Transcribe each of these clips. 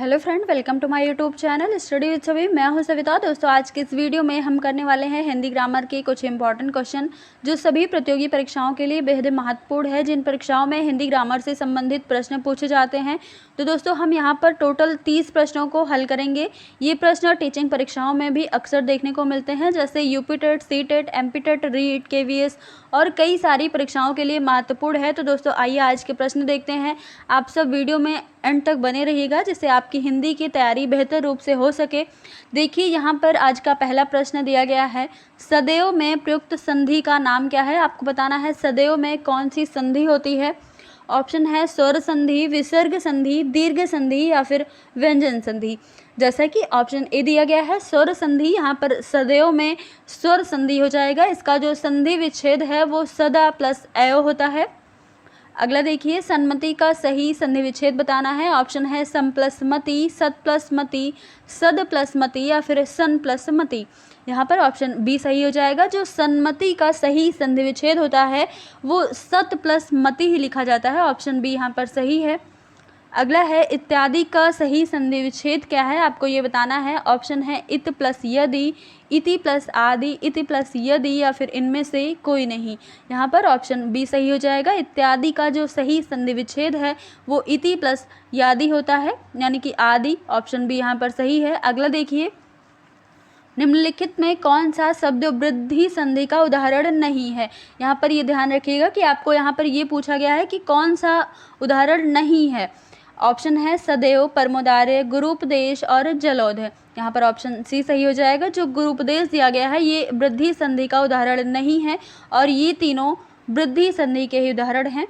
Hello friend, welcome to my YouTube channel study with सभी। मैं हूं सविता। दोस्तों, आज के इस वीडियो में हम करने वाले हैं हिंदी ग्रामर के कुछ इंपॉर्टेंट क्वेश्चन जो सभी प्रतियोगी परीक्षाओं के लिए बेहद महत्वपूर्ण है। जिन परीक्षाओं में हिंदी ग्रामर से संबंधित प्रश्न पूछे जाते हैं, तो दोस्तों हम यहां पर टोटल 30 प्रश्नों को हल करेंगे। ये प्रश्न टीचिंग परीक्षाओं में भी अक्सर देखने को मिलते हैं, जैसे UP TET, C TET, MP TET, REET, KVS और कई सारी परीक्षाओं के लिए महत्वपूर्ण है। तो दोस्तों आइए आज के प्रश्न देखते हैं। आप सब वीडियो में एंड तक बने रहिएगा, जिससे आपकी हिंदी की तैयारी बेहतर रूप से हो सके। देखिए, यहाँ पर आज का पहला प्रश्न दिया गया है, सदैव में प्रयुक्त संधि का नाम क्या है। आपको बताना है सदैव में कौन सी संधि होती है। ऑप्शन है स्वर संधि, विसर्ग संधि, दीर्घ संधि या फिर व्यंजन संधि। जैसा कि ऑप्शन ए दिया गया है स्वर संधि, यहाँ पर सदैव में स्वर संधि हो जाएगा। इसका जो संधि विच्छेद है वो सदा प्लस एव होता है। अगला देखिए, सन्मति का सही संधि विच्छेद बताना है। ऑप्शन है सम प्लस मति, सत प्लस मति, सद प्लस मति या फिर सन प्लस मति। यहाँ पर ऑप्शन बी सही हो जाएगा। जो सन्मति का सही संधि विच्छेद होता है वो सत प्लस मति ही लिखा जाता है। ऑप्शन बी यहाँ पर सही है। अगला है इत्यादि का सही संधि विच्छेद क्या है, आपको ये बताना है। ऑप्शन है इत प्लस यदि, इति प्लस आदि, इति प्लस यदि या फिर इनमें से कोई नहीं। यहाँ पर ऑप्शन बी सही हो जाएगा। इत्यादि का जो सही संधि विच्छेद है वो इति प्लस यादि होता है, यानी कि आदि। ऑप्शन बी यहाँ पर सही है। अगला देखिए, निम्नलिखित में कौन सा शब्द वृद्धि संधि का उदाहरण नहीं है। यहाँ पर ये ध्यान रखिएगा कि आपको यहाँ पर ये पूछा गया है कि कौन सा उदाहरण नहीं है। ऑप्शन है सदैव, परमोदार्य, गुरूपदेश और जलोध। यहाँ पर ऑप्शन सी सही हो जाएगा। जो गुरूपदेश दिया गया है ये वृद्धि संधि का उदाहरण नहीं है और ये तीनों वृद्धि संधि के ही उदाहरण हैं।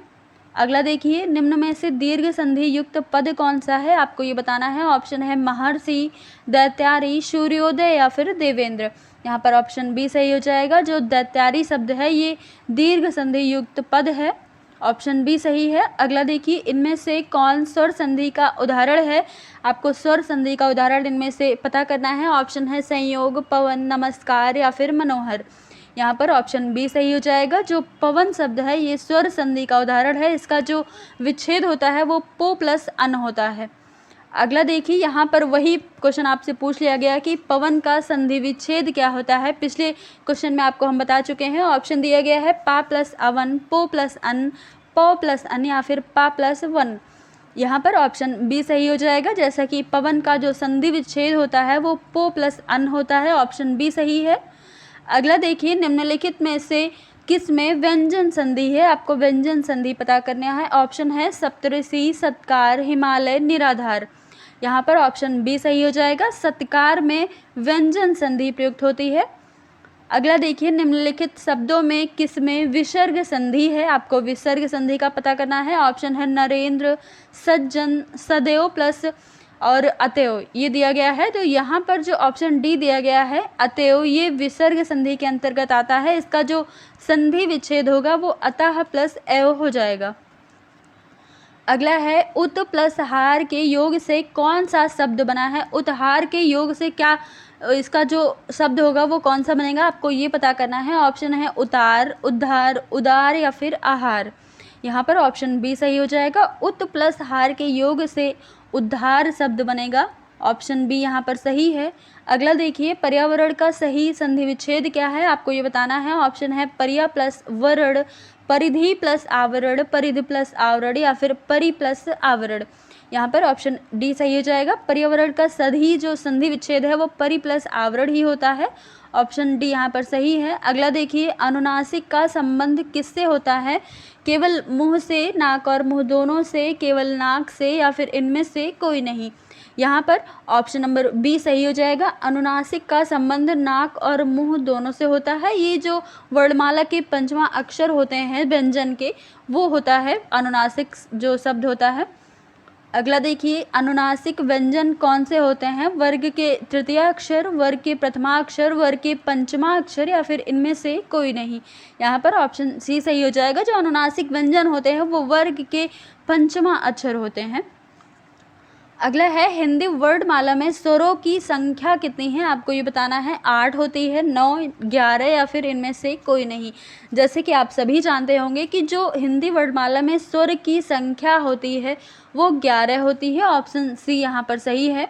अगला देखिए, निम्न में से दीर्घ संधि युक्त पद कौन सा है, आपको ये बताना है। ऑप्शन है महर्षि, दैत्यारी, सूर्योदय या फिर देवेंद्र। यहाँ पर ऑप्शन बी सही हो जाएगा। जो दैत्यारी शब्द है ये दीर्घ संधि युक्त पद है। ऑप्शन बी सही है। अगला देखिए, इनमें से कौन स्वर संधि का उदाहरण है। आपको स्वर संधि का उदाहरण इनमें से पता करना है। ऑप्शन है संयोग, पवन, नमस्कार या फिर मनोहर। यहाँ पर ऑप्शन बी सही हो जाएगा। जो पवन शब्द है ये स्वर संधि का उदाहरण है। इसका जो विच्छेद होता है वो पो प्लस अन होता है। अगला देखिए, यहाँ पर वही क्वेश्चन आपसे पूछ लिया गया कि पवन का संधि विच्छेद क्या होता है। पिछले क्वेश्चन में आपको हम बता चुके हैं। ऑप्शन दिया गया है पा प्लस अवन, पो प्लस अन, पौ प्लस अन या फिर पा प्लस वन। यहाँ पर ऑप्शन बी सही हो जाएगा। जैसा कि पवन का जो संधि विच्छेद होता है वो पो प्लस अन होता है। ऑप्शन बी सही है। अगला देखिए, निम्नलिखित में से किस में व्यंजन संधि है, आपको व्यंजन संधि पता करना है। ऑप्शन है सप्तऋषि, सत्कार, हिमालय, निराधार। यहाँ पर ऑप्शन बी सही हो जाएगा। सत्कार में व्यंजन संधि प्रयुक्त होती है। अगला देखिए, निम्नलिखित शब्दों में किस में विसर्ग संधि है, आपको विसर्ग संधि का पता करना है। ऑप्शन है नरेंद्र, सज्जन, सदैव प्लस और अतएव ये दिया गया है। तो यहाँ पर जो ऑप्शन डी दिया गया है अतएव, ये विसर्ग संधि के अंतर्गत आता है। इसका जो संधि विच्छेद होगा वो अतः प्लस एव हो जाएगा। अगला है उत प्लस हार के योग से कौन सा शब्द बना है। उतहार के योग से क्या इसका जो शब्द होगा वो कौन सा बनेगा, आपको ये पता करना है। ऑप्शन है उतार, उद्धार, उदार या फिर आहार। यहाँ पर ऑप्शन बी सही हो जाएगा। उत प्लस हार के योग से उद्धार शब्द बनेगा। ऑप्शन बी यहाँ पर सही है। अगला देखिए, पर्यावरण का सही संधि विच्छेद क्या है, आपको ये बताना है। ऑप्शन है पर्या प्लस वरण, परिधि प्लस आवरण, परिधि प्लस आवरण या फिर परि प्लस आवरण। यहाँ पर ऑप्शन डी सही हो जाएगा। पर्यावरण का सही जो संधि विच्छेद है वो परि प्लस आवरण ही होता है। ऑप्शन डी यहाँ पर सही है। अगला देखिए, अनुनासिक का संबंध किससे होता है, केवल मुंह से, नाक और मुंह दोनों से, केवल नाक से या फिर इनमें से कोई नहीं। यहाँ पर ऑप्शन नंबर बी सही हो जाएगा। अनुनासिक का संबंध नाक और मुंह दोनों से होता है। ये जो वर्णमाला के पंचवां अक्षर होते हैं व्यंजन के, वो होता है अनुनासिक जो शब्द होता है। अगला देखिए, अनुनासिक व्यंजन कौन से होते हैं, वर्ग के तृतीय अक्षर, वर्ग के प्रथमा अक्षर, वर्ग के पंचमा अक्षर या फिर इनमें से कोई नहीं। यहाँ पर ऑप्शन सी सही हो जाएगा। जो अनुनासिक व्यंजन होते हैं वो वर्ग के पंचमा अक्षर होते हैं। अगला है हिंदी वर्णमाला में स्वरों की संख्या कितनी है, आपको ये बताना है। 8 होती है, 9, 11 या फिर इनमें से कोई नहीं। जैसे कि आप सभी जानते होंगे कि जो हिंदी वर्णमाला में स्वर की संख्या होती है वो 11 होती है। ऑप्शन सी यहाँ पर सही है।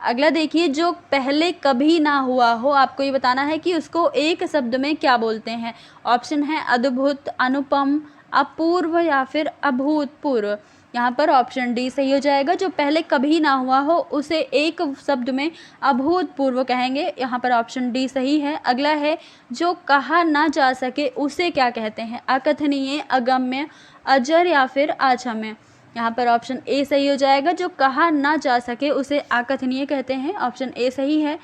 अगला देखिए, जो पहले कभी ना हुआ हो, आपको ये बताना है कि उसको एक शब्द में क्या बोलते हैं। ऑप्शन है अद्भुत, अनुपम, अपूर्व या फिर अभूतपूर्व। यहाँ पर ऑप्शन डी सही हो जाएगा। जो पहले कभी ना हुआ हो उसे एक शब्द में अभूतपूर्व कहेंगे। यहाँ पर ऑप्शन डी सही है। अगला है, जो कहा ना जा सके उसे क्या कहते हैं। अकथनीय, अगम्य, अजर या फिर अक्षम्य। यहाँ पर ऑप्शन ए सही हो जाएगा। जो कहा ना जा सके उसे अकथनीय कहते हैं। ऑप्शन ए सही है।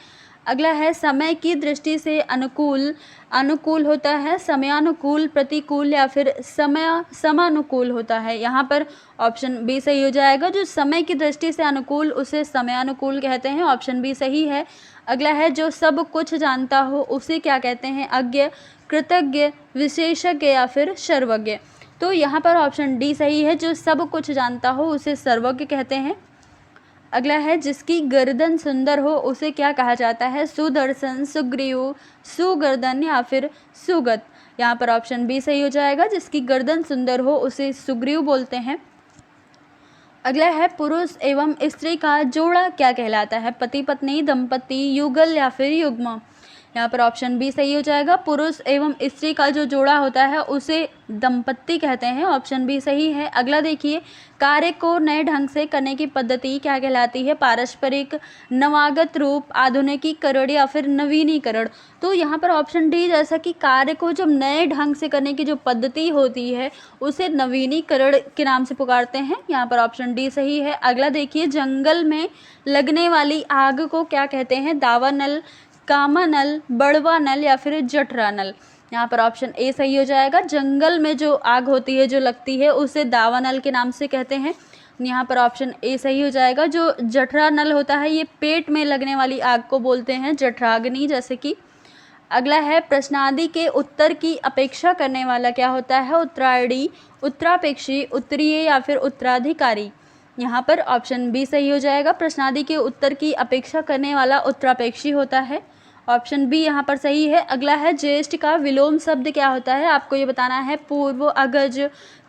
अगला है, समय की दृष्टि से अनुकूल होता है, समयानुकूल, प्रतिकूल या फिर समानुकूल होता है। यहाँ पर ऑप्शन बी सही हो जाएगा। जो समय की दृष्टि से अनुकूल उसे समयानुकूल कहते हैं। ऑप्शन बी सही है। अगला है, जो सब कुछ जानता हो उसे क्या कहते हैं। अज्ञ, कृतज्ञ, विशेषज्ञ या फिर सर्वज्ञ। तो यहाँ पर ऑप्शन डी सही है। जो सब कुछ जानता हो उसे सर्वज्ञ कहते हैं। अगला है, जिसकी गर्दन सुंदर हो उसे क्या कहा जाता है। सुदर्शन, सुग्रीव, सुगर्दन या फिर सुगत। यहाँ पर ऑप्शन बी सही हो जाएगा। जिसकी गर्दन सुंदर हो उसे सुग्रीव बोलते हैं। अगला है, पुरुष एवं स्त्री का जोड़ा क्या कहलाता है। पति पत्नी, दंपति, युगल या फिर युग्म। यहाँ पर ऑप्शन बी सही हो जाएगा। पुरुष एवं स्त्री का जो जोड़ा होता है उसे दंपत्ति कहते हैं। ऑप्शन बी सही है। अगला देखिए, कार्य को नए ढंग से करने की पद्धति क्या कहलाती है। पारस्परिक, नवागत रूप, आधुनिकीकरण या फिर नवीनीकरण। तो यहाँ पर ऑप्शन डी, जैसा कि कार्य को जब नए ढंग से करने की जो पद्धति होती है उसे नवीनीकरण के नाम से पुकारते हैं। यहाँ पर ऑप्शन डी सही है। अगला देखिए, जंगल में लगने वाली आग को क्या कहते हैं। दावा नल, कामा नल, बड़वा नल या फिर जठरा नल। यहाँ पर ऑप्शन ए सही हो जाएगा। जंगल में जो आग होती है, जो लगती है, उसे दावा नल के नाम से कहते हैं। यहाँ पर ऑप्शन ए सही हो जाएगा। जो जठरा नल होता है ये पेट में लगने वाली आग को बोलते हैं जठराग्नि, जैसे कि। अगला है, प्रश्नादि के उत्तर की अपेक्षा करने वाला क्या होता है। उत्तरायणी, उत्तरापेक्षी, उत्तरीय या फिर उत्तराधिकारी। यहाँ पर ऑप्शन बी सही हो जाएगा। प्रश्नादि के उत्तर की अपेक्षा करने वाला उत्तरापेक्षी होता है। ऑप्शन बी यहाँ पर सही है। अगला है, ज्येष्ठ का विलोम शब्द क्या होता है, आपको ये बताना है। पूर्व, अग्रज,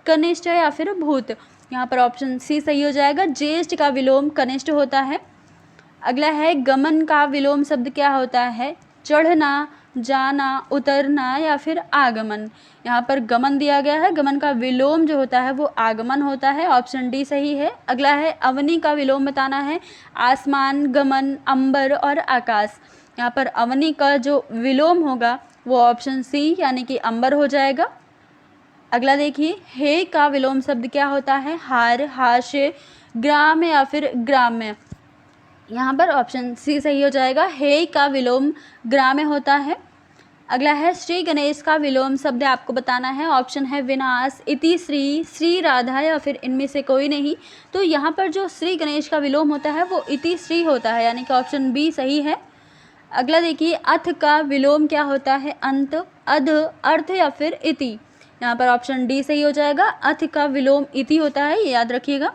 कनिष्ठ या फिर भूत। यहाँ पर ऑप्शन सी सही हो जाएगा। ज्येष्ठ का विलोम कनिष्ठ होता है। अगला है, गमन का विलोम शब्द क्या होता है। चढ़ना, जाना, उतरना या फिर आगमन। यहाँ पर गमन दिया गया है, गमन का विलोम जो होता है वो आगमन होता है। ऑप्शन डी सही है। अगला है, अवनि का विलोम बताना है। आसमान, गमन, अंबर और आकाश। यहाँ पर अवनि का जो विलोम होगा वो ऑप्शन सी यानी कि अंबर हो जाएगा। अगला देखिए, हे का विलोम शब्द क्या होता है। हार, हास्य, ग्राम या फिर ग्राम्य। यहाँ पर ऑप्शन सी सही हो जाएगा। हे का विलोम ग्राम्य होता है। अगला है, श्री गणेश का विलोम शब्द आपको बताना है। ऑप्शन है विनाश, इति श्री, श्री राधा या फिर इनमें से कोई नहीं। तो यहाँ पर जो श्री गणेश का विलोम होता है वो इति श्री होता है, यानी कि ऑप्शन बी सही है। अगला देखिए, अथ का विलोम क्या होता है। अंत, अध, अर्थ या फिर इति। यहाँ पर ऑप्शन डी सही हो जाएगा। अथ का विलोम इति होता है, ये याद रखिएगा।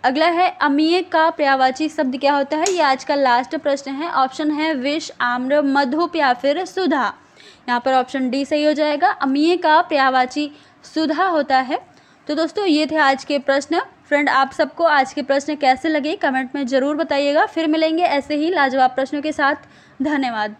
अगला है, अम्लीय का पर्यायवाची शब्द क्या होता है। ये आज का लास्ट प्रश्न है। ऑप्शन है विष, आम्र, मधुप या फिर सुधा। यहाँ पर ऑप्शन डी सही हो जाएगा। अम्लीय का पर्यायवाची सुधा होता है। तो दोस्तों ये थे आज के प्रश्न। फ्रेंड, आप सबको आज के प्रश्न कैसे लगे कमेंट में ज़रूर बताइएगा। फिर मिलेंगे ऐसे ही लाजवाब प्रश्नों के साथ। धन्यवाद।